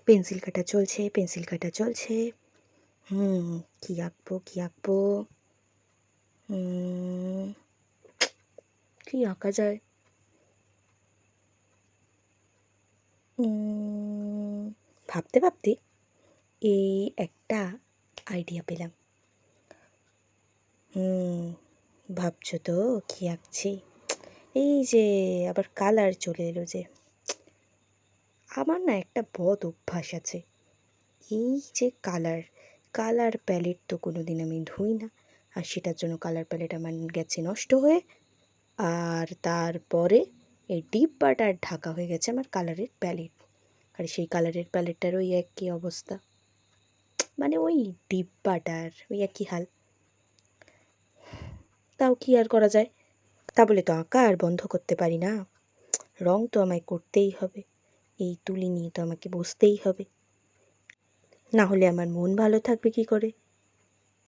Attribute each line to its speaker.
Speaker 1: Pencil কাটা চলছে, pencil কাটা চলছে। কি আঁকবো, কি আঁকবো? কি আঁকা যায়? ভাবতে ভাবতে এই একটা আইডিয়া পেলাম। ভাবছো তো কি আঁকছি? এই যে আবার কালার চলে এলো যে। আমার না একটা বদ অভ্যাস আছে, এই যে কালার প্যালেট তো কোনো দিন আমি ধুই না, আর সেটার জন্য কালার প্যালেট আমার গেছে নষ্ট হয়ে। আর তারপরে এই ডিব্বাটার ঢাকা হয়ে গেছে আমার কালারের প্যালেট। আর সেই কালারের প্যালেটটার ওই একই অবস্থা, মানে ওই ডিব্বাটার ওই একই হাল। তাও কি আর করা যায়? তা বলে তো আঁকা আর বন্ধ করতে পারি না, রং তো আমায় করতেই হবে, এই তুলি নিয়ে তো আমাকে বসতেই হবে, না হলে আমার মন ভালো থাকবে কি করে?